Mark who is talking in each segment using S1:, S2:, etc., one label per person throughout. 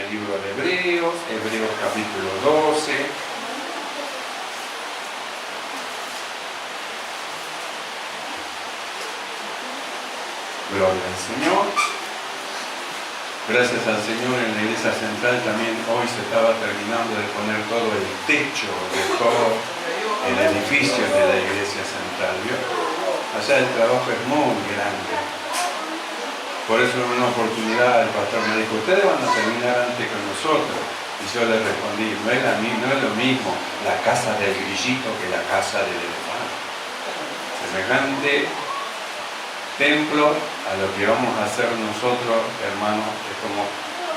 S1: el libro de Hebreos, Hebreos capítulo 12. Gloria al Señor. Gracias al Señor, en la iglesia central también hoy se estaba terminando de poner todo el techo de todo el edificio de la iglesia central, ¿vio? Allá el trabajo es muy grande. Por eso en una oportunidad el pastor me dijo, ustedes van a terminar antes que nosotros. Y yo le respondí, no es lo mismo la casa del grillito que la casa del elefante. Semejante templo a lo que vamos a hacer nosotros, hermanos, es como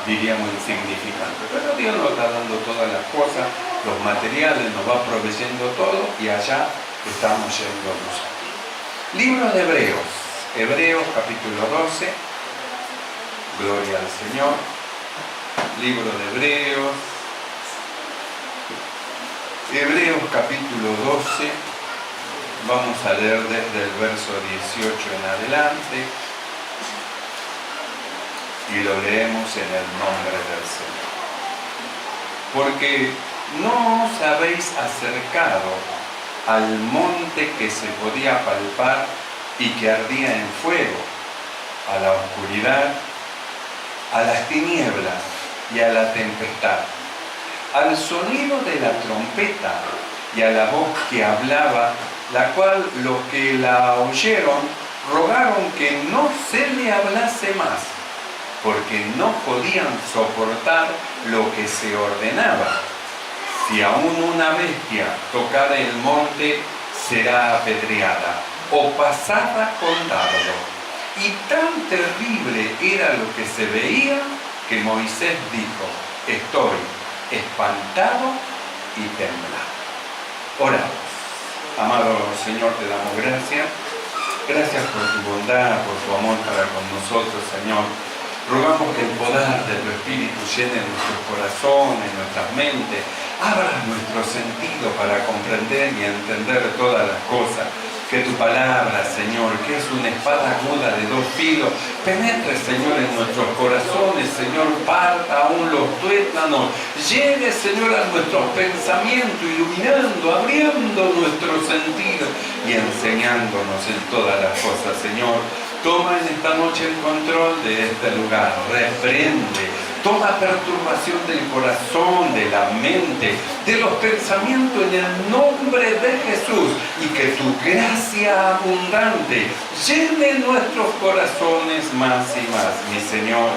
S1: diríamos insignificante. Pero Dios nos está dando todas las cosas, los materiales, nos va proveyendo todo y allá estamos yendo nosotros. Libro de Hebreos, Hebreos capítulo 12, gloria al Señor. Libro de Hebreos, Hebreos capítulo 12, vamos a leer desde el verso 18 en adelante y lo leemos en el nombre del Señor. Porque no os habéis acercado al monte que se podía palpar y que ardía en fuego, a la oscuridad, a las tinieblas y a la tempestad, al sonido de la trompeta y a la voz que hablaba, la cual los que la oyeron rogaron que no se le hablase más, porque no podían soportar lo que se ordenaba. Si aún una bestia tocara el monte, será apedreada o pasada con dardo. Y tan terrible era lo que se veía que Moisés dijo, estoy espantado y temblado. Oramos. Amado Señor, te damos gracias. Gracias por tu bondad, por tu amor para con nosotros, Señor. Rogamos que el poder de tu Espíritu llene nuestros corazones, nuestras mentes, abra nuestro sentido para comprender y entender todas las cosas. Que tu palabra, Señor, que es una espada aguda de dos filos, penetre, Señor, en nuestros corazones, Señor, parta aún los tuétanos, llegue, Señor, a nuestros pensamientos, iluminando, abriendo nuestro sentido y enseñándonos en todas las cosas, Señor. Toma en esta noche el control de este lugar, reprende toda perturbación del corazón, de la mente, de los pensamientos en el nombre de Jesús y que tu gracia abundante llene nuestros corazones más y más. Mi Señor,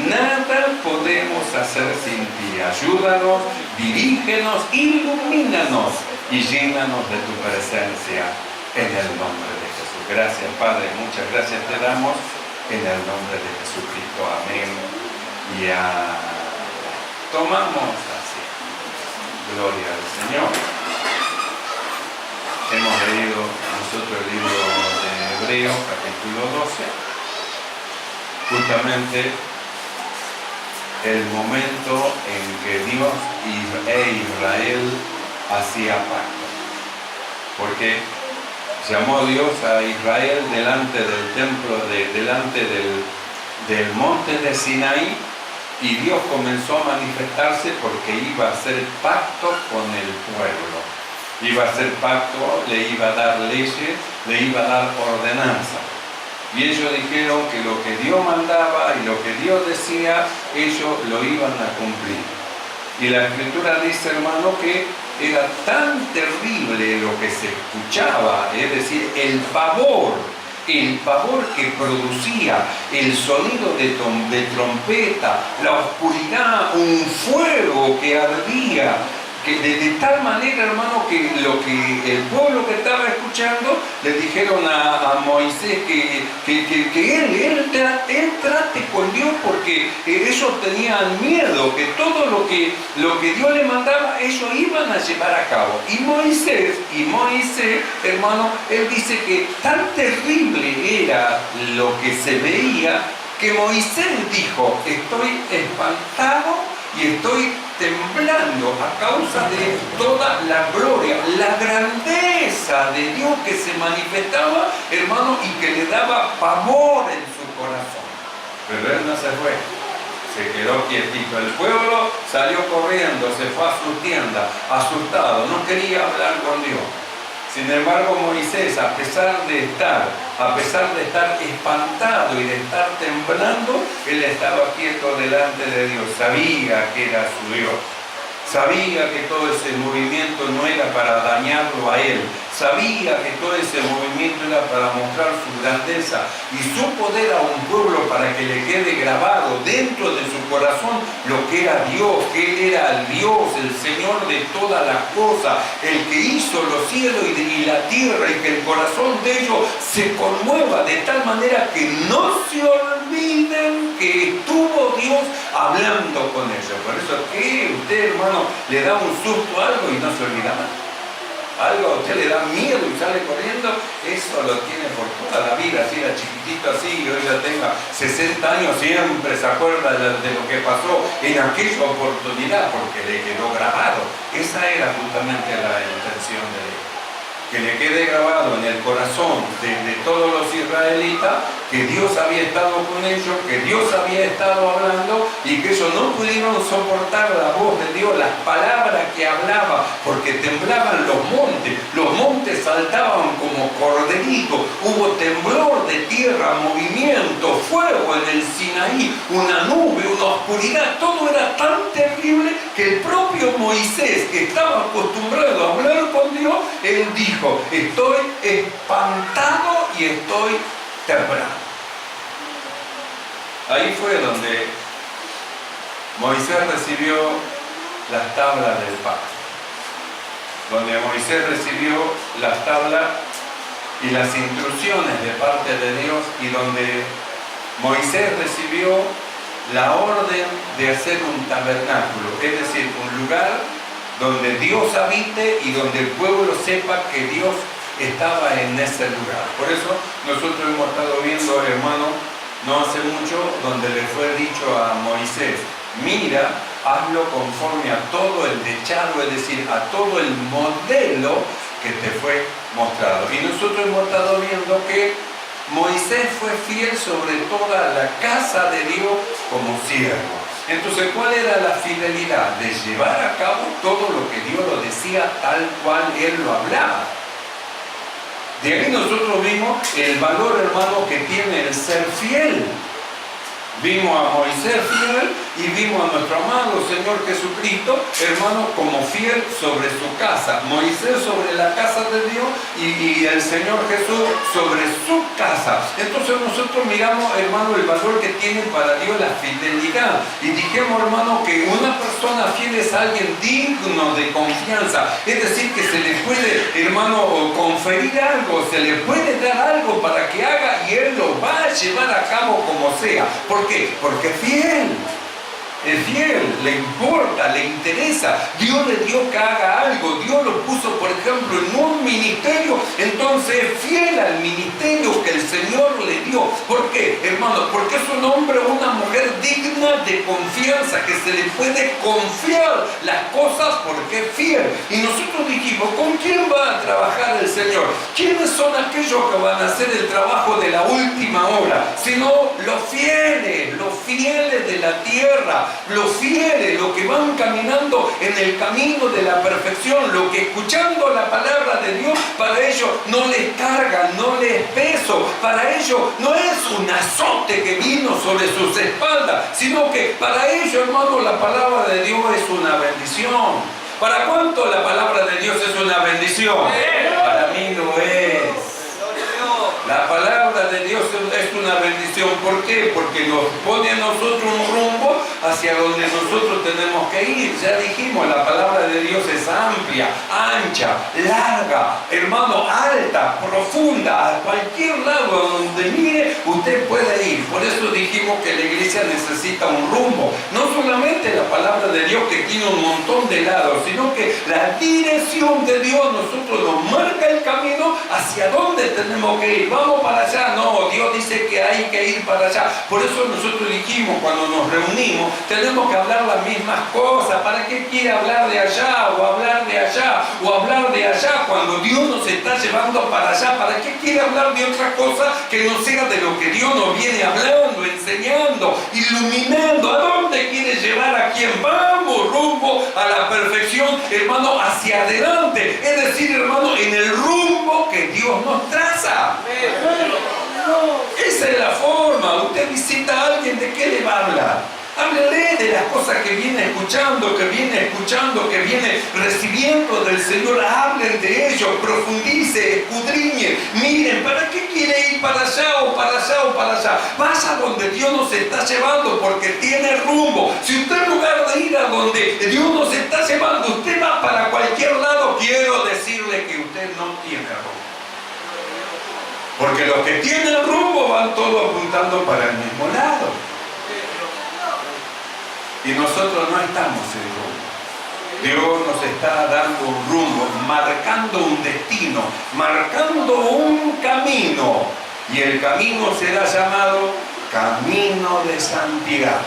S1: nada podemos hacer sin ti. Ayúdanos, dirígenos, ilumínanos y llénanos de tu presencia en el nombre de Jesús. Gracias, Padre, muchas gracias te damos en el nombre de Jesucristo. Amén. Ya tomamos así. Gloria al Señor. Hemos leído nosotros el libro de Hebreos, capítulo 12. Justamente el momento en que Dios e Israel hacía pacto. Porque llamó Dios a Israel delante del templo, delante del monte de Sinaí, y Dios comenzó a manifestarse porque iba a hacer pacto con el pueblo. Iba a hacer pacto, le iba a dar leyes, le iba a dar ordenanza. Y ellos dijeron que lo que Dios mandaba y lo que Dios decía, ellos lo iban a cumplir. Y la Escritura dice, hermano, que era tan terrible lo que se escuchaba, es decir, el pavor que producía el sonido de trompeta, la oscuridad, un fuego que ardía, que de tal manera, hermano, que lo que el pueblo que estaba escuchando le dijeron a Moisés que él trate con Dios, porque ellos tenían miedo, que todo lo que Dios le mandaba, ellos iban a llevar a cabo. Y Moisés, hermano, él dice que tan terrible era lo que se veía, que Moisés dijo, estoy espantado y estoy temblando a causa de toda la gloria, la grandeza de Dios que se manifestaba, hermano, y que le daba pavor en su corazón. Pero él no se fue, se quedó quietito. El pueblo salió corriendo, se fue a su tienda, asustado, no quería hablar con Dios. Sin embargo, Moisés, a pesar de estar espantado y de estar temblando, él estaba quieto delante de Dios, sabía que era su Dios. Sabía que todo ese movimiento no era para dañarlo a él. Sabía que todo ese movimiento era para mostrar su grandeza y su poder a un pueblo para que le quede grabado dentro de su corazón lo que era Dios, que Él era el Dios, el Señor de todas las cosas, el que hizo los cielos y la tierra, y que el corazón de ellos se conmueva de tal manera que no se olviden que estuvo Dios hablando con ellos. Por eso que usted, hermano, le da un susto a algo y no se olvida más. Algo a usted le da miedo y sale corriendo, eso lo tiene por toda la vida. Si era chiquitito así y hoy ya tenga 60 años, siempre se acuerda de lo que pasó en aquella oportunidad porque le quedó grabado. Esa era justamente la intención de Dios. Que le quede grabado en el corazón de todos los israelitas que Dios había estado con ellos, que Dios había estado hablando y que ellos no pudieron soportar la voz de Dios, las palabras que hablaba, porque temblaban los montes saltaban como corderitos, hubo temblor de tierra, movimiento, fuego en el Sinaí, una nube, una oscuridad, todo era tan terrible que el propio Moisés, que estaba acostumbrado a hablar con Dios, él dijo: estoy espantado y estoy temblando. Ahí fue donde Moisés recibió las tablas del pacto, donde Moisés recibió las tablas y las instrucciones de parte de Dios, y donde Moisés recibió la orden de hacer un tabernáculo, es decir, un lugar donde Dios habite y donde el pueblo sepa que Dios estaba en ese lugar. Por eso nosotros hemos estado viendo, hermano, no hace mucho, donde le fue dicho a Moisés: mira, hazlo conforme a todo el dechado, es decir, a todo el modelo que te fue mostrado. Y nosotros hemos estado viendo que Moisés fue fiel sobre toda la casa de Dios como siervo. Entonces, ¿cuál era la fidelidad? De llevar a cabo todo lo que Dios lo decía tal cual Él lo hablaba. De ahí nosotros vimos el valor, hermano, que tiene el ser fiel. Vimos a Moisés fiel y vimos a nuestro amado Señor Jesucristo, hermano, como fiel sobre su casa. Moisés sobre la casa de Dios y el Señor Jesús sobre su casa. Entonces nosotros miramos, hermano, el valor que tiene para Dios la fidelidad. Y dijimos, hermano, que una persona fiel es alguien digno de confianza. Es decir, que se le puede, hermano, conferir algo, se le puede dar algo para que haga y él lo va a llevar a cabo como sea. ¿Por qué? Porque es fiel. Es fiel, le importa, le interesa. Dios le dio que haga algo. Dios lo puso, por ejemplo, en un ministerio. Entonces es fiel al ministerio que el Señor le dio. ¿Por qué, hermano? Porque es un hombre o una mujer digna de confianza, que se le puede confiar las cosas porque es fiel. Y nosotros dijimos, ¿con quién va a trabajar el Señor? ¿Quiénes son aquellos que van a hacer el trabajo de la última hora? Sino los fieles de la tierra. Los fieles, los que van caminando en el camino de la perfección, los que escuchando la palabra de Dios, para ellos no les carga, no les peso, para ellos no es un azote que vino sobre sus espaldas, sino que para ellos, hermano, la palabra de Dios es una bendición. ¿Para cuánto la palabra de Dios es una bendición? Para mí lo es. La palabra de Dios es una bendición. ¿Por qué? Porque nos pone a nosotros un rumbo hacia donde nosotros tenemos que ir. Ya dijimos, la palabra de Dios es amplia, ancha, larga, hermano, alta, profunda. A cualquier lado donde mire, usted puede ir. Por eso dijimos que la iglesia necesita un rumbo. No solamente la palabra de Dios, que tiene un montón de lados, sino que la dirección de Dios nosotros nos marca el camino hacia donde tenemos que ir. Vamos para allá. No, Dios dice que hay que ir para allá. Por eso nosotros dijimos, cuando nos reunimos, mismo, tenemos que hablar las mismas cosas. ¿Para qué quiere hablar de allá o hablar de allá o hablar de allá cuando Dios nos está llevando para allá? ¿Para qué quiere hablar de otra cosa que no sea de lo que Dios nos viene hablando, enseñando, iluminando? ¿A dónde quiere llevar a quién? Vamos rumbo a la perfección, hermano, hacia adelante. Es decir, hermano, en el rumbo que Dios nos traza. Esa es la forma. Usted visita a alguien, ¿de qué le va a hablar? Háblele de las cosas que viene escuchando, que viene recibiendo del Señor. Hablen de ello, profundice, escudriñen. Miren, ¿para qué quiere ir para allá o para allá o para allá? Vaya donde Dios nos está llevando porque tiene rumbo. Si usted en lugar de ir a donde Dios nos está llevando, usted va para cualquier lado, quiero decirle que usted no tiene rumbo. Porque los que tienen rumbo van todos apuntando para el mismo lado. Y nosotros no estamos en rumbo. Dios nos está dando un rumbo, marcando un destino, marcando un camino. Y el camino será llamado camino de santidad,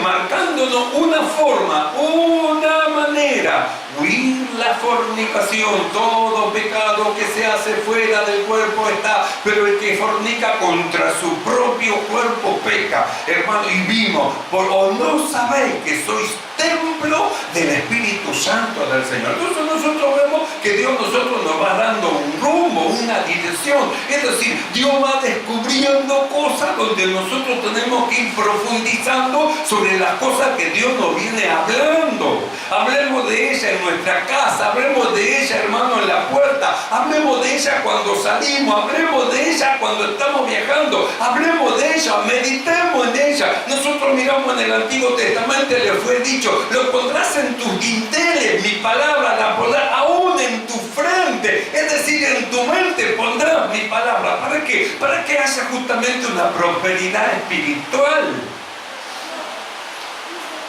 S1: marcándonos una forma, una manera. Huir la fornicación, todo pecado que se hace fuera del cuerpo está, pero el que fornica contra su propio cuerpo peca. Hermano, y vimos, ¿o no sabéis que sois templo del Espíritu Santo del Señor? Entonces nosotros vemos que Dios nosotros nos va dando un rumbo, una dirección. Es decir, Dios va descubriendo cosas donde nosotros tenemos que ir profundizando sobre las cosas que Dios nos viene hablando. Hablemos de ella en nuestra casa, hablemos de ella, hermano, en la puerta, hablemos de ella cuando salimos, hablemos de ella cuando estamos viajando, hablemos de ella, meditemos en ella. Nosotros miramos en el Antiguo Testamento, le fue dicho, lo pondrás en tus dinteles, mi palabra la pondrás aún en tu frente, es decir, en tu mente pondrás mi palabra. ¿Para qué? Para que haya justamente una prosperidad espiritual.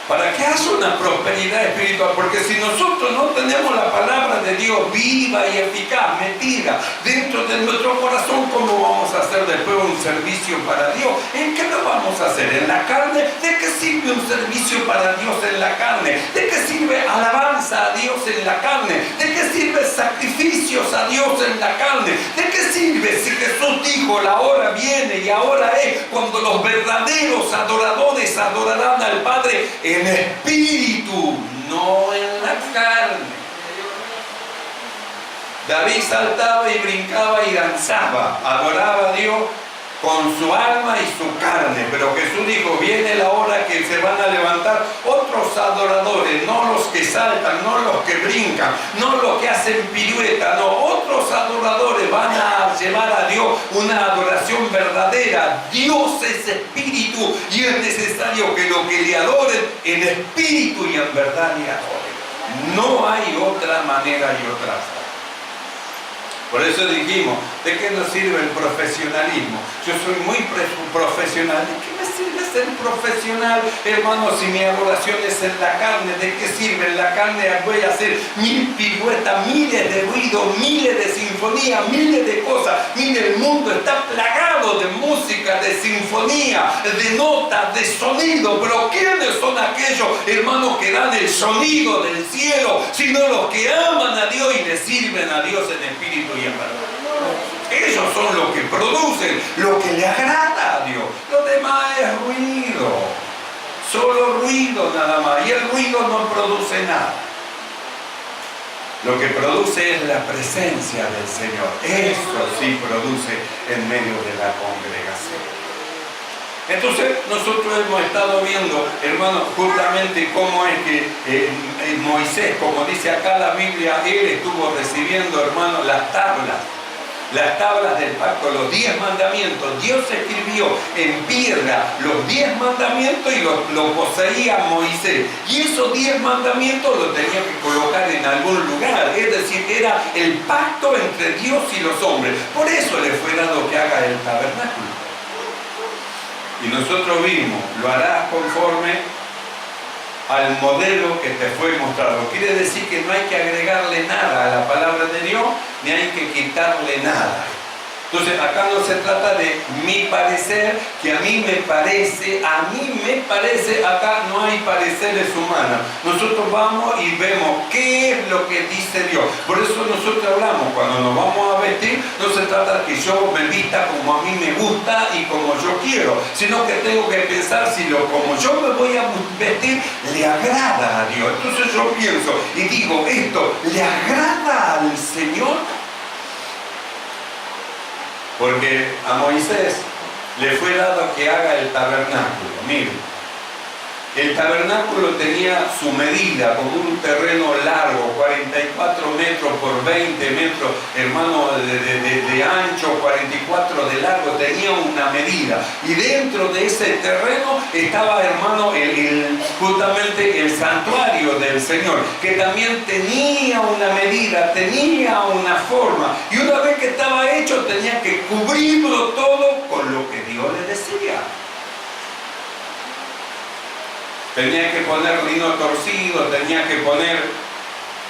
S1: Para que haya una prosperidad espiritual, porque si nosotros no tenemos la palabra de Dios viva y eficaz, metida dentro de nuestro corazón, ¿cómo vamos a hacer después un servicio para Dios? ¿En qué lo vamos a hacer? ¿En la carne? ¿De qué sirve un servicio para Dios en la carne? ¿De qué sirve alabanza a Dios en la carne? ¿De qué sirve sacrificios a Dios en la carne? ¿De qué sirve si Jesús dijo, la hora viene y ahora es cuando los verdaderos adoradores adorarán al Padre en espíritu, no en la carne? David saltaba y brincaba y danzaba, adoraba a Dios con su alma y su carne, pero Jesús dijo, viene la hora que se van a levantar otros adoradores, no los que saltan, no los que brincan, no los que hacen pirueta, no, otros adoradores van a llevar a Dios una adoración verdadera. Dios es espíritu y es necesario que los que le adoren en espíritu y en verdad le adoren. No hay otra manera y otra forma. Por eso dijimos, ¿de qué nos sirve el profesionalismo? Yo soy muy profesional. ¿De qué me sirve ser profesional, hermano, si mi adoración es en la carne? ¿De qué sirve? En la carne voy a hacer mil piruetas, miles de ruidos, miles de sinfonías, miles de cosas. Mire, el mundo está plagado de música, de sinfonía, de notas, de sonido. Pero ¿quiénes son aquellos, hermanos, que dan el sonido del cielo? Sino los que aman a Dios y le sirven a Dios en espíritu y en verdad. Ellos son los que producen lo que le agrada a Dios. Lo demás es ruido, solo ruido nada más, y el ruido no produce nada. Lo que produce es la presencia del Señor. Eso sí produce en medio de la congregación. Entonces nosotros hemos estado viendo, hermanos, justamente cómo es que Moisés, como dice acá la Biblia, él estuvo recibiendo, hermanos, las tablas del pacto, los 10 mandamientos. Dios escribió en piedra los 10 mandamientos y lo poseía Moisés. Y esos 10 mandamientos los tenía que colocar en algún lugar. Es decir, era el pacto entre Dios y los hombres. Por eso le fue dado que haga el tabernáculo. Y nosotros vimos, lo harás conforme al modelo que te fue mostrado. Quiere decir que no hay que agregarle nada a la palabra de Dios, ni hay que quitarle nada. Entonces acá no se trata de mi parecer, que a mí me parece, acá no hay pareceres humanos. Nosotros vamos y vemos qué es lo que dice Dios. Por eso nosotros hablamos, cuando nos vamos a vestir, no se trata de que yo me vista como a mí me gusta y como yo quiero, sino que tengo que pensar si como yo me voy a vestir le agrada a Dios. Entonces yo pienso y digo, ¿esto le agrada al Señor? Porque a Moisés le fue dado que haga el tabernáculo. Miren, el tabernáculo tenía su medida, como un terreno largo, 44 metros por 20 metros, hermano, de ancho, 44 de largo, tenía una medida. Y dentro de ese terreno estaba, hermano, justamente el santuario del Señor, que también tenía una medida, tenía una forma. Y una vez que estaba hecho, tenía que cubrirlo todo con lo que Dios le decía. Tenía que poner lino torcido, tenía que poner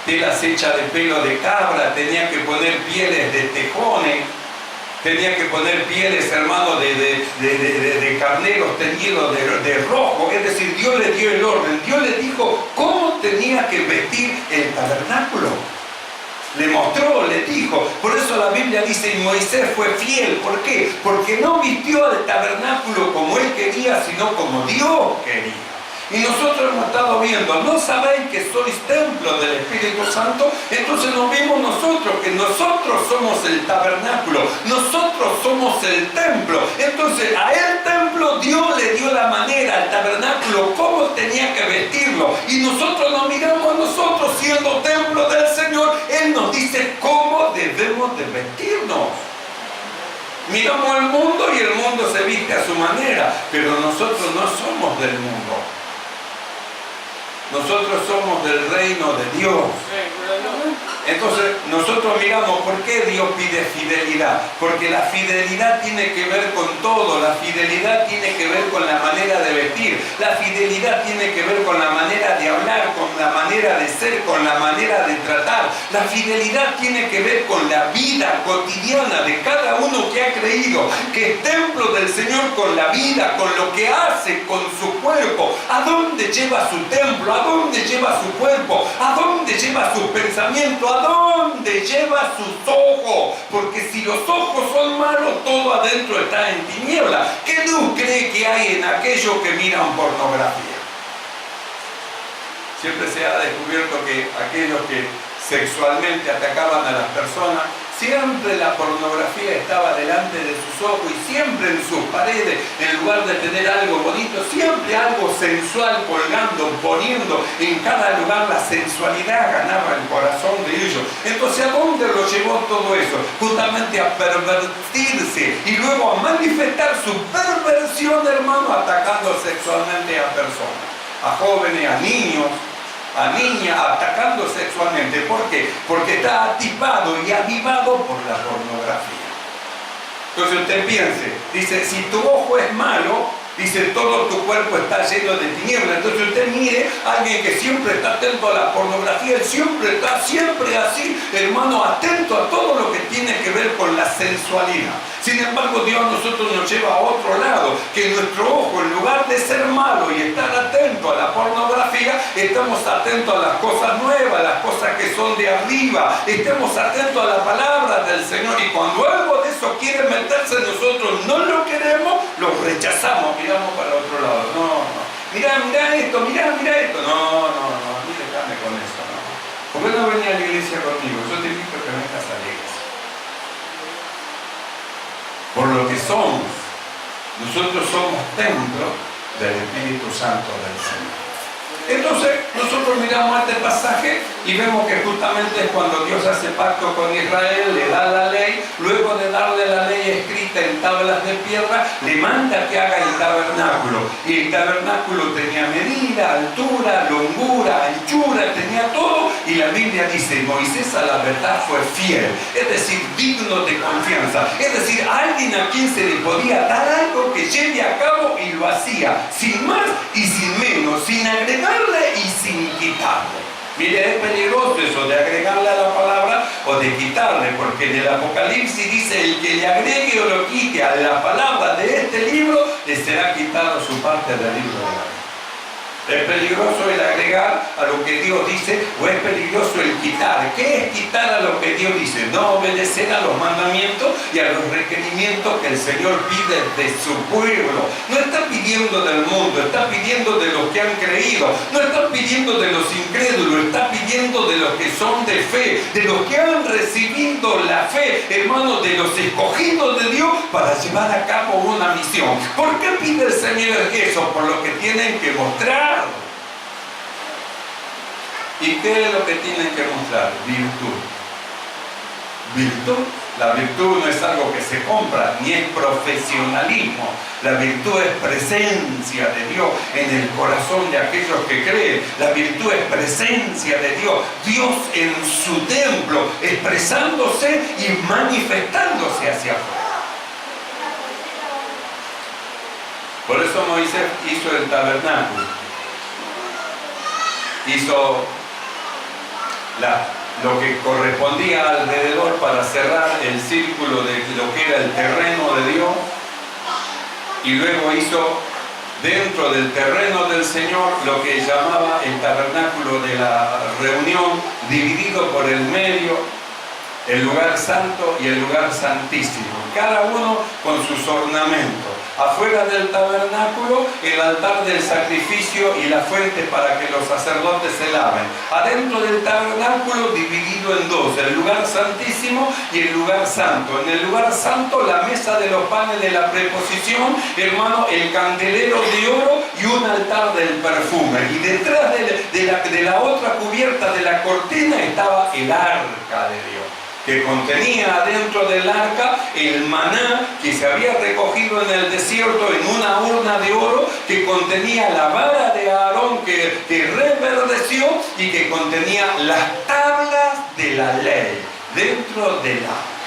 S1: telas hechas de pelo de cabra, tenía que poner pieles de tejones, tenía que poner pieles, hermano, de carneros teñidos de rojo. Es decir, Dios le dio el orden. Dios le dijo cómo tenía que vestir el tabernáculo. Le mostró, le dijo. Por eso la Biblia dice, y Moisés fue fiel. ¿Por qué? Porque no vistió el tabernáculo como él quería, sino como Dios quería. Y nosotros hemos estado viendo, ¿no sabéis que sois templo del Espíritu Santo? Entonces nos vimos nosotros, que nosotros somos el tabernáculo, nosotros somos el templo. Entonces a el templo Dios le dio la manera, al tabernáculo, cómo tenía que vestirlo. Y nosotros nos miramos a nosotros siendo templo del Señor. Él nos dice cómo debemos de vestirnos. Miramos al mundo y el mundo se viste a su manera, pero nosotros no somos del mundo. Nosotros somos del reino de Dios. Entonces nosotros miramos por qué Dios pide fidelidad. Porque la fidelidad tiene que ver con todo. La fidelidad tiene que ver con la manera de vestir. La fidelidad tiene que ver con la manera de hablar, con la manera de ser, con la manera de tratar. La fidelidad tiene que ver con la vida cotidiana de cada uno que ha creído, que es templo del Señor, con la vida, con lo que hace, con su cuerpo. ¿A dónde lleva su templo? ¿A dónde lleva su cuerpo? ¿A dónde lleva sus pensamientos? ¿A dónde lleva sus ojos? Porque si los ojos son malos, todo adentro está en tiniebla. ¿Qué luz cree que hay en aquellos que miran pornografía? Siempre se ha descubierto que aquellos que sexualmente atacaban a las personas, siempre la pornografía estaba delante de sus ojos y siempre en sus paredes, en lugar de tener algo bonito, siempre algo sensual colgando, poniendo en cada lugar. La sensualidad ganaba el corazón de ellos. Entonces, ¿a dónde lo llevó todo eso? Justamente a pervertirse y luego a manifestar su perversión, hermano, atacando sexualmente a personas, a jóvenes, a niños, a niñas, atacando sexualmente. ¿Por qué? Porque está atipado y avivado por la pornografía. Entonces usted piense, dice, si tu ojo es malo, dice, todo tu cuerpo está lleno de tinieblas. Entonces usted mire a alguien que siempre está atento a la pornografía, él siempre está así, hermano, atento a todo lo que tiene que ver con la sensualidad. Sin embargo, Dios a nosotros nos lleva a otro lado, que nuestro ojo, en lugar de ser malo y estar atento a la pornografía, estamos atentos a las cosas nuevas, las cosas que son de arriba, estemos atentos a la palabra del Señor. Y cuando algo de eso quiere meterse en nosotros, no lo queremos, lo rechazamos, miramos para otro lado. No, mira esto, mira esto. No, ni déjame con eso, no. ¿Por qué no venía a la iglesia conmigo? Yo te invito a que vengas a la iglesia. Por lo que somos, nosotros somos templo del Espíritu Santo del Señor. Entonces nosotros miramos este pasaje y vemos que justamente es cuando Dios hace pacto con Israel, le da la ley, luego de darle la ley escrita en tablas de piedra, le manda que haga el tabernáculo. Y el tabernáculo tenía medida, altura, longura, anchura, tenía todo. Y la Biblia dice, Moisés a la verdad fue fiel, es decir, digno de confianza. Es decir, alguien a quien se le podía dar algo que lleve a cabo y lo hacía, sin más y sin menos, sin agregarle y sin quitarle. Mire, es peligroso eso de agregarle a la palabra o de quitarle, porque en el Apocalipsis dice: el que le agregue o lo quite a la palabra de este libro, le será quitado su parte del libro de la vida. ¿Es peligroso el agregar a lo que Dios dice o es peligroso el quitar? ¿Qué es quitar a lo que Dios dice? No obedecer a los mandamientos y a los requerimientos que el Señor pide de su pueblo. No está pidiendo del mundo, está pidiendo de los que han creído. No está pidiendo de los incrédulos, está pidiendo de los que son de fe, de los que han recibido la fe, hermanos, de los escogidos de Dios para llevar a cabo una misión. ¿Por qué pide el Señor eso? Por lo que tienen que mostrar. ¿Y qué es lo que tienen que mostrar? Virtud. Virtud. La virtud no es algo que se compra, ni es profesionalismo. La virtud es presencia de Dios en el corazón de aquellos que creen. La virtud es presencia de Dios. Dios en su templo, expresándose y manifestándose hacia afuera. Por eso Moisés hizo el tabernáculo. Hizo lo que correspondía alrededor para cerrar el círculo de lo que era el terreno de Dios, y luego hizo dentro del terreno del Señor lo que llamaba el tabernáculo de la reunión, dividido por el medio, el lugar santo y el lugar santísimo, cada uno con sus ornamentos. Afuera del tabernáculo, el altar del sacrificio y la fuente para que los sacerdotes se laven. Adentro del tabernáculo, dividido en dos, el lugar santísimo y el lugar santo. En el lugar santo, la mesa de los panes de la preposición, hermano, el candelero de oro y un altar del perfume. Y detrás de la otra cubierta de la cortina estaba el arca de Dios, que contenía adentro del arca el maná que se había recogido en el desierto en una urna de oro, que contenía la vara de Aarón que reverdeció y que contenía las tablas de la ley dentro del arca.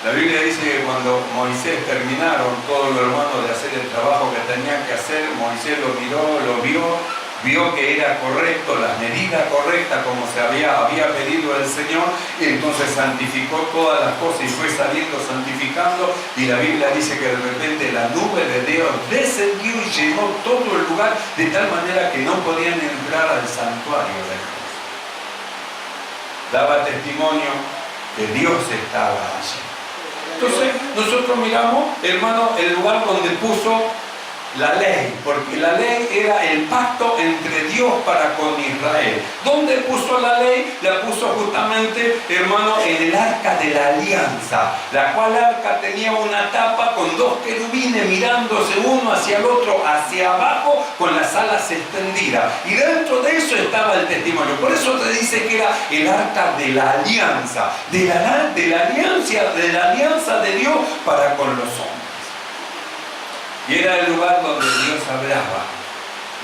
S1: La Biblia dice que cuando Moisés terminaron todos los hermanos de hacer el trabajo que tenían que hacer, Moisés lo miró, lo vio que era correcto, las medidas correctas como se había pedido el Señor, y entonces santificó todas las cosas y fue saliendo santificando, y la Biblia dice que de repente la nube de Dios descendió y llenó todo el lugar de tal manera que no podían entrar al santuario de Dios. Daba testimonio que Dios estaba allí. Entonces nosotros miramos, hermano, el lugar donde puso la ley, porque la ley era el pacto entre Dios para con Israel. ¿Dónde puso la ley? La puso justamente, hermano, en el arca de la alianza, la cual arca tenía una tapa con dos querubines mirándose uno hacia el otro, hacia abajo, con las alas extendidas. Y dentro de eso estaba el testimonio. Por eso te dice que era el arca de la alianza, de la alianza de Dios para con los hombres. Y era el lugar donde Dios hablaba.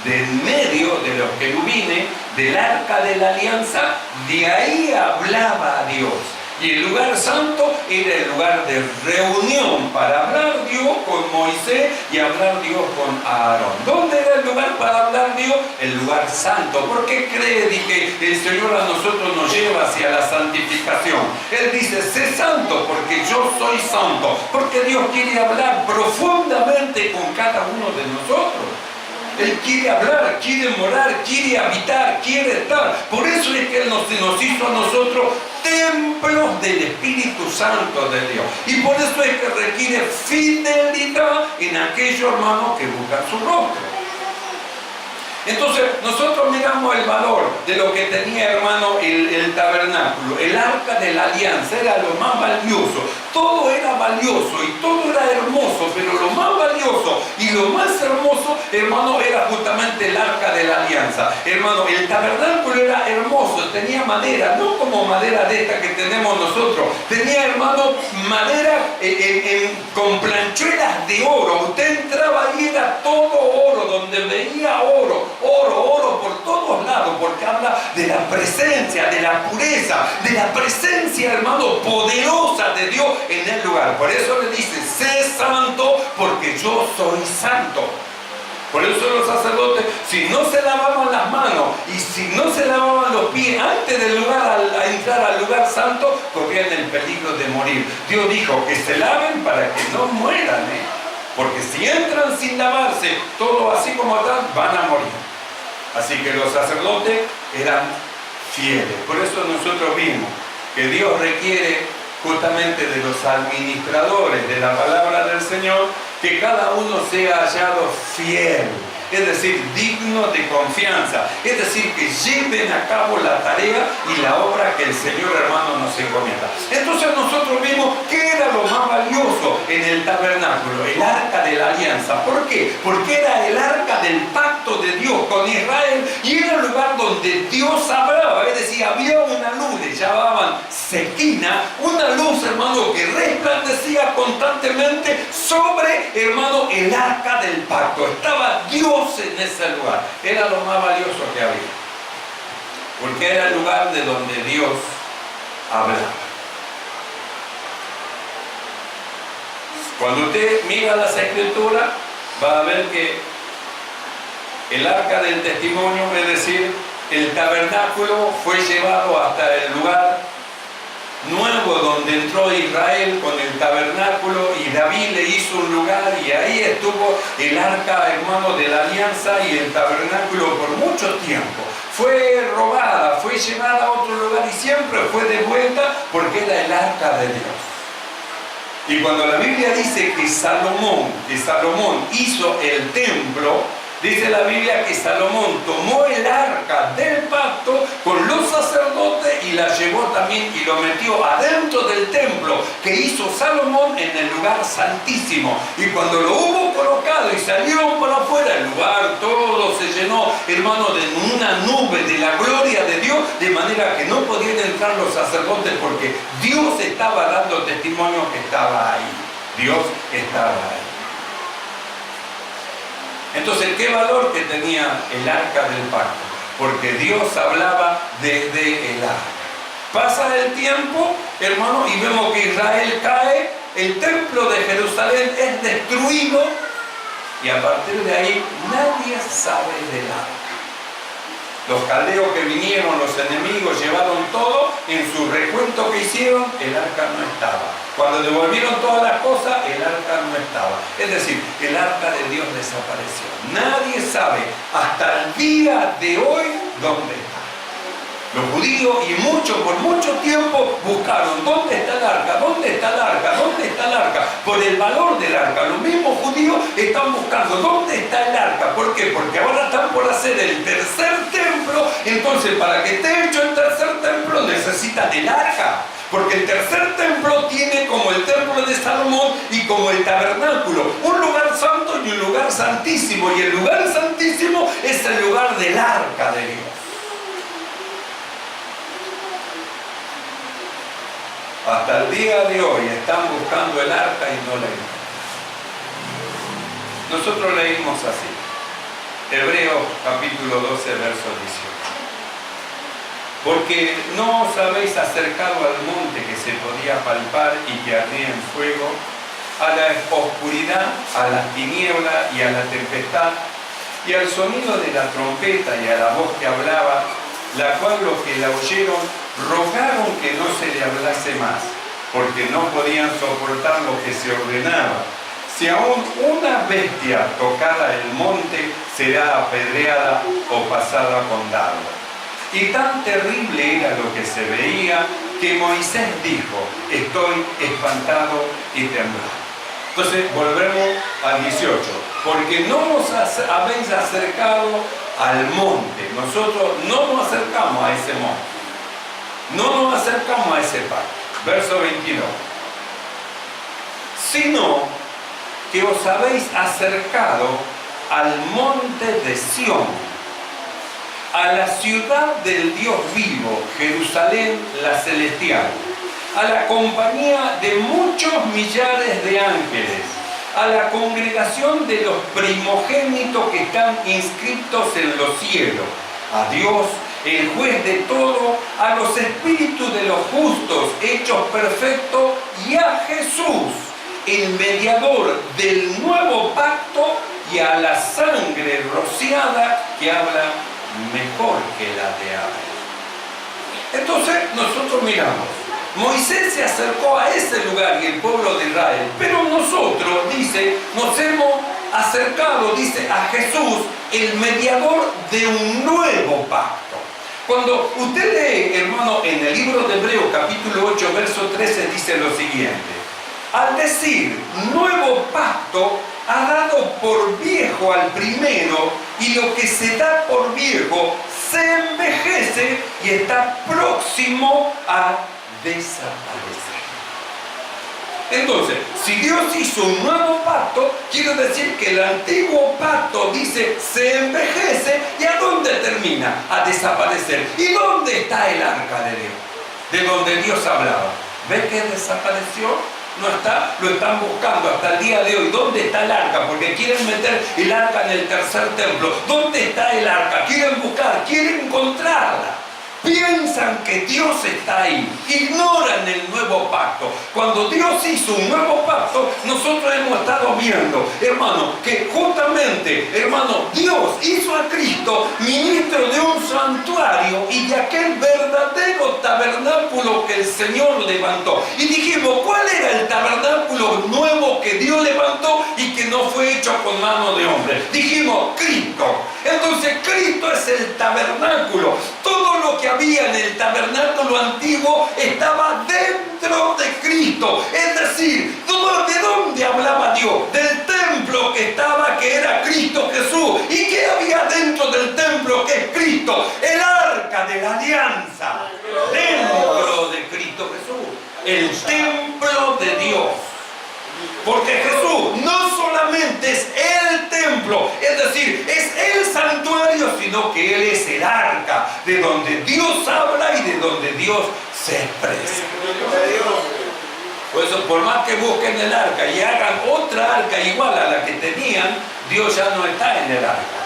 S1: De en medio de los querubines, del arca de la alianza, de ahí hablaba a Dios. Y el lugar santo era el lugar de reunión para hablar Dios con Moisés y hablar Dios con Aarón. ¿Dónde era el lugar para hablar Dios? El lugar santo. ¿Por qué cree que el Señor a nosotros nos lleva hacia la santificación? Él dice: sé santo porque yo soy santo. Porque Dios quiere hablar profundamente con cada uno de nosotros. Él quiere hablar, quiere morar, quiere habitar, quiere estar. Por eso es que Él nos hizo a nosotros templos del Espíritu Santo de Dios. Y por eso es que requiere fidelidad en aquellos hermanos que buscan su rostro. Entonces nosotros miramos el valor de lo que tenía, hermano, el tabernáculo. El arca de la alianza era lo más valioso. Todo era valioso y todo era hermoso, pero lo más valioso y lo más hermoso, hermano, era justamente el arca de la alianza. Hermano, el tabernáculo era hermoso, tenía madera, no como madera de esta que tenemos nosotros. Tenía, hermano, madera con planchuelas de oro. Usted entraba y era todo oro, donde veía oro por todos lados, porque habla de la presencia, de la pureza, de la presencia, hermano, poderosa de Dios en el lugar. Por eso le dice: sé santo porque yo soy santo. Por eso los sacerdotes si no se lavaban las manos y si no se lavaban los pies antes del lugar, a entrar al lugar santo, corrían el peligro de morir. Dios dijo que se laven para que no mueran, porque si entran sin lavarse, todo así como están, van a morir. Así que los sacerdotes eran fieles. Por eso nosotros vimos que Dios requiere justamente de los administradores de la palabra del Señor, que cada uno sea hallado fiel, es decir, digno de confianza, es decir, que lleven a cabo la tarea y la obra que el Señor, hermano, nos encomienda. Entonces nosotros vimos que era lo más valioso en el tabernáculo, el arca de la alianza. ¿Por qué? Porque era el arca del pacto de Dios con Israel y era el lugar donde Dios hablaba, es decir, había una luz, le llamaban Sequina, una luz, hermano, que resplandecía constantemente sobre, hermano, el arca del pacto. Estaba Dios en ese lugar, era lo más valioso que había, porque era el lugar de donde Dios hablaba. Cuando usted mira las escrituras, va a ver que el arca del testimonio, es decir, el tabernáculo, fue llevado hasta el lugar nuevo donde entró Israel con el tabernáculo, y David le hizo un lugar y ahí estuvo el arca, hermano, de la alianza, y el tabernáculo por mucho tiempo. Fue robada, fue llevada a otro lugar y siempre fue devuelta porque era el arca de Dios. Y cuando la Biblia dice que Salomón hizo el templo, dice la Biblia que Salomón tomó el arca del pacto con los sacerdotes y la llevó también y lo metió adentro del templo que hizo Salomón en el lugar santísimo. Y cuando lo hubo colocado y salieron para afuera, el lugar todo se llenó, hermano, de una nube de la gloria de Dios, de manera que no podían entrar los sacerdotes porque Dios estaba dando testimonio que estaba ahí. Dios estaba ahí. Entonces, ¿qué valor que tenía el arca del pacto? Porque Dios hablaba desde el arca. Pasa el tiempo, hermano, y vemos que Israel cae, el templo de Jerusalén es destruido, y a partir de ahí nadie sabe del arca. Los caldeos que vinieron, los enemigos, llevaron todo, en su recuento que hicieron, el arca no estaba. Cuando devolvieron todas las cosas, el arca no estaba. Es decir, el arca de Dios desapareció. Nadie sabe hasta el día de hoy dónde está. Los judíos y muchos, por mucho tiempo, buscaron ¿dónde está el arca? ¿Dónde está el arca? ¿Dónde está el arca? Por el valor del arca. Los mismos judíos están buscando ¿dónde está el arca? ¿Por qué? Porque ahora están por hacer el tercer templo. Entonces, para que esté hecho el tercer templo, necesitan el arca. Porque el tercer templo tiene como el templo de Salomón y como el tabernáculo un lugar santo y un lugar santísimo. Y el lugar santísimo es el lugar del arca de Dios. Hasta el día de hoy están buscando el arca y no la encuentran. Nosotros leímos así, Hebreos capítulo 12, verso 18. Porque no os habéis acercado al monte que se podía palpar y que ardía en fuego, a la oscuridad, a las tinieblas y a la tempestad, y al sonido de la trompeta y a la voz que hablaba, la cual los que la oyeron rogaron que no se le hablase más, porque no podían soportar lo que se ordenaba. Si aún una bestia tocara el monte, será apedreada o pasada con dardo. Y tan terrible era lo que se veía, que Moisés dijo, estoy espantado y temblado. Entonces volvemos al 18, porque no os habéis acercado al monte. Nosotros no nos acercamos a ese monte. No nos acercamos a ese pacto. Verso 22. Sino que os habéis acercado al monte de Sión, a la ciudad del Dios vivo, Jerusalén la celestial, a la compañía de muchos millares de ángeles, a la congregación de los primogénitos que están inscritos en los cielos, a Dios, el juez de todo, a los espíritus de los justos hechos perfectos, y a Jesús, el mediador del nuevo pacto, y a la sangre rociada que habla mejor que la de Abel. Entonces nosotros miramos, Moisés se acercó a ese lugar y el pueblo de Israel, pero nosotros, dice, nos hemos acercado, dice, a Jesús, el mediador de un nuevo pacto. Cuando usted lee, hermano, en el libro de Hebreos, capítulo 8, verso 13, dice lo siguiente: al decir nuevo pacto, ha dado por viejo al primero, y lo que se da por viejo se envejece y está próximo a desaparecer. Entonces, si Dios hizo un nuevo pacto, quiere decir que el antiguo pacto, dice, se envejece. ¿Y a dónde termina? A desaparecer. ¿Y dónde está el arca de Dios? De donde Dios hablaba. ¿Ves que desapareció? No está, lo están buscando hasta el día de hoy. ¿Dónde está el arca? Porque quieren meter el arca en el tercer templo. ¿Dónde está el arca? Quieren buscar, quieren encontrarla. Piensan que Dios está ahí, ignoran el nuevo pacto. Cuando Dios hizo un nuevo pacto, nosotros hemos estado viendo, hermano, que justamente, hermano, Dios hizo a Cristo ministro de un santuario y de aquel verdadero tabernáculo que el Señor levantó. Y dijimos, ¿cuál era el tabernáculo nuevo que Dios levantó y que no fue hecho con mano de hombre? Dijimos, Cristo. Entonces Cristo es el tabernáculo. Todo lo que había en el tabernáculo antiguo estaba dentro de Cristo. Es decir, ¿de dónde hablaba Dios? Del templo que estaba, que era Cristo Jesús. ¿Y qué había dentro del templo que es Cristo? El arca de la alianza. Dentro de Cristo Jesús. El templo de Dios. Porque Jesús no solamente es el templo, es decir, es el santuario, sino que Él es el arca, de donde Dios habla y de donde Dios se expresa. Por eso, por más que busquen el arca y hagan otra arca igual a la que tenían, Dios ya no está en el arca.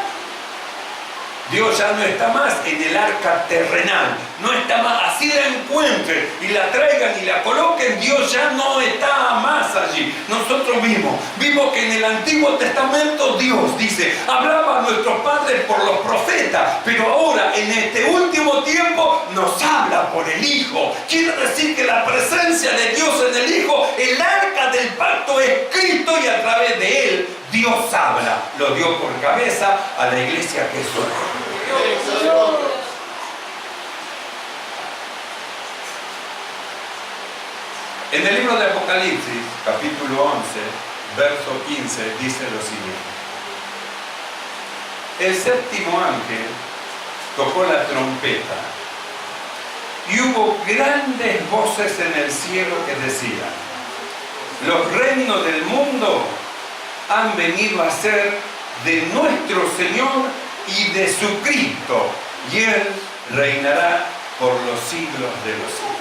S1: Dios ya no está más en el arca terrenal, no está más, así la encuentren y la traigan y la coloquen, Dios ya no está más allí. Nosotros vimos que en el Antiguo Testamento Dios, dice, hablaba a nuestros padres por los profetas, pero ahora en este último tiempo nos habla por el Hijo. Quiere decir que la presencia de Dios en el Hijo, el arca del pacto es Cristo y a través de Él Dios habla. Lo dio por cabeza a la iglesia que es su cuerpo. En el libro de Apocalipsis, capítulo 11, verso 15, dice lo siguiente: el séptimo ángel tocó la trompeta y hubo grandes voces en el cielo que decían: los reinos del mundo han venido a ser de nuestro Señor y de su Cristo, y Él reinará por los siglos de los siglos.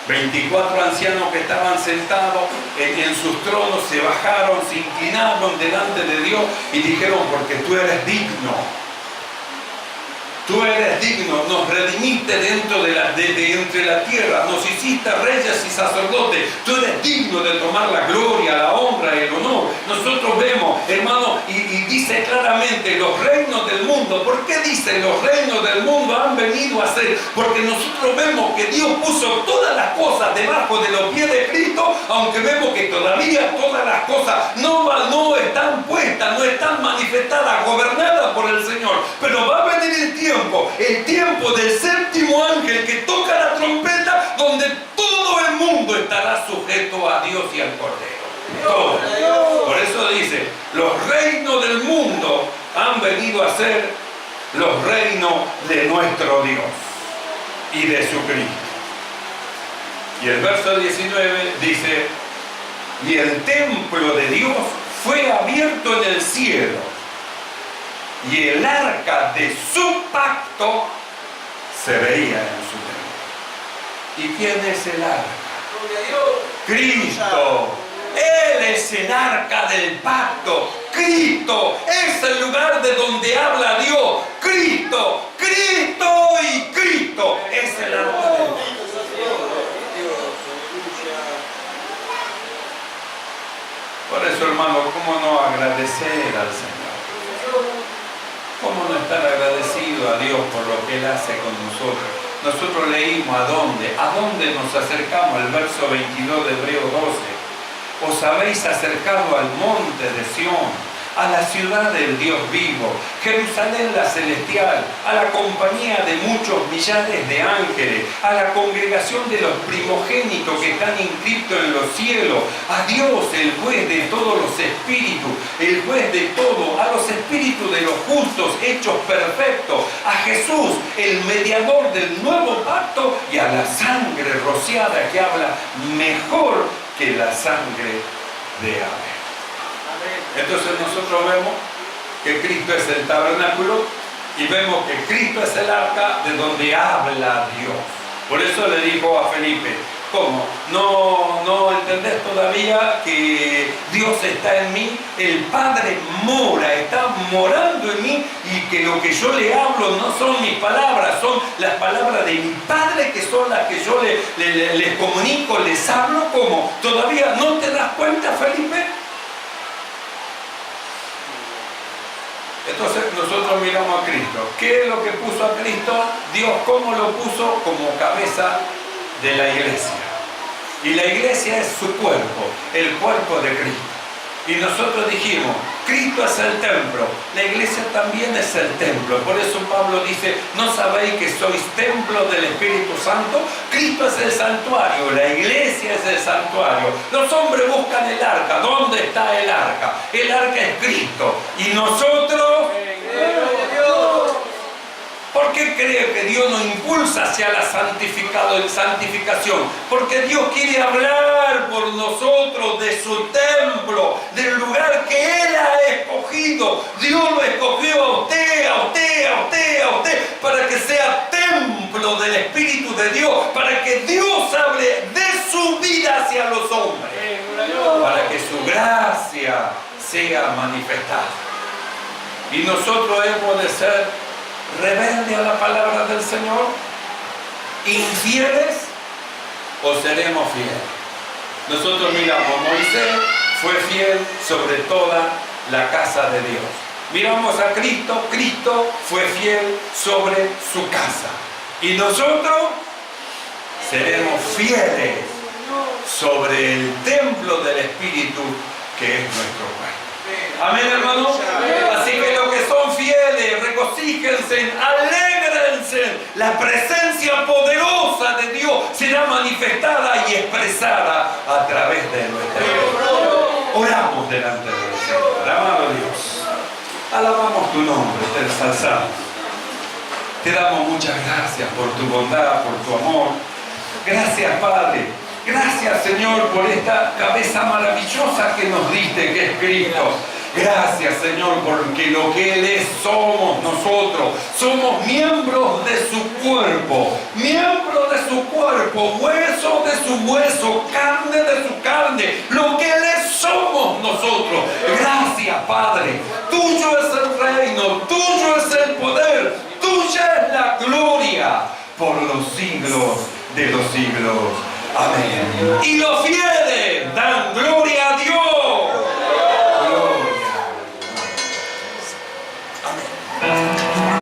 S1: 24 ancianos que estaban sentados en sus tronos se bajaron, se inclinaron delante de Dios y dijeron: porque tú eres digno. Tú eres digno, nos redimiste dentro de entre la tierra, nos hiciste reyes y sacerdotes. Tú eres digno de tomar la gloria, la honra y el honor. Nosotros vemos, hermano, y dice claramente los reinos del mundo. ¿Por qué dice los reinos del mundo han venido a ser? Porque nosotros vemos que Dios puso todas las cosas debajo de los pies de Cristo, aunque vemos que todavía todas las cosas no están puestas, no están manifestadas, gobernadas por el Señor. Pero va a venir el tiempo del séptimo ángel que toca la trompeta, donde todo el mundo estará sujeto a Dios y al Cordero. Todo. Por eso dice, los reinos del mundo han venido a ser los reinos de nuestro Dios y de su Cristo. Y el verso 19 dice: y el templo de Dios fue abierto en el cielo, y el arca de su pacto se veía en su templo. ¿Y quién es el arca? Cristo. Él es el arca del pacto. Cristo es el lugar de donde habla Dios. Cristo, Cristo y Cristo es el arca del pacto. Por eso, hermano, ¿cómo no agradecer al Señor? Dios por lo que Él hace con nosotros. Nosotros leímos ¿a dónde nos acercamos? El verso 22 de Hebreos 12. Os habéis acercado al monte de Sión, a la ciudad del Dios vivo, Jerusalén la celestial, a la compañía de muchos millares de ángeles, a la congregación de los primogénitos que están inscritos en los cielos, a Dios, el juez de todos los espíritus, el juez de todo, a los espíritus de los justos hechos perfectos, a Jesús, el mediador del nuevo pacto, y a la sangre rociada que habla mejor que la sangre de Abel. Entonces nosotros vemos que Cristo es el tabernáculo y vemos que Cristo es el arca de donde habla Dios. Por eso le dijo a Felipe, ¿cómo? ¿No entendés todavía que Dios está en mí? El Padre está morando en mí, y que lo que yo le hablo no son mis palabras, son las palabras de mi Padre, que son las que yo les comunico, les hablo. ¿Cómo? ¿Todavía no te das cuenta, Felipe? Entonces nosotros miramos a Cristo. ¿Qué es lo que puso a Cristo? Dios, ¿cómo lo puso? Como cabeza de la iglesia. Y la iglesia es su cuerpo, el cuerpo de Cristo. Y nosotros dijimos, Cristo es el templo, la iglesia también es el templo. Por eso Pablo dice, ¿no sabéis que sois templo del Espíritu Santo? Cristo es el santuario, la iglesia es el santuario. Los hombres buscan el arca. ¿Dónde está el arca? El arca es Cristo. Y nosotros... ¿Por qué cree que Dios nos impulsa hacia la santificación? Porque Dios quiere hablar por nosotros de su templo, del lugar que Él ha escogido. Dios lo escogió a usted, a usted, a usted, a usted, para que sea templo del Espíritu de Dios, para que Dios hable de su vida hacia los hombres, para que su gracia sea manifestada. Y nosotros hemos de ser rebelde a la palabra del Señor, infieles, o seremos fieles. Nosotros miramos, Moisés fue fiel sobre toda la casa de Dios. Miramos a Cristo, Cristo fue fiel sobre su casa. Y nosotros seremos fieles sobre el templo del Espíritu que es nuestro cuerpo. Amén, hermanos. Así que los que son fieles, regocíjense, alégrense. La presencia poderosa de Dios será manifestada y expresada a través de nuestra vida. Oramos delante del Señor. Amado Dios, alabamos tu nombre, te ensalzamos. Te damos muchas gracias por tu bondad, por tu amor. Gracias, Padre. Gracias, Señor, por esta cabeza maravillosa que nos diste, que es Cristo. Gracias, Señor, porque lo que Él es somos nosotros. Somos miembros de su cuerpo, hueso de su hueso, carne de su carne. Lo que Él es somos nosotros. Gracias, Padre. Tuyo es el reino, tuyo es el poder, tuya es la gloria por los siglos de los siglos. Amén. Y los fieles dan gloria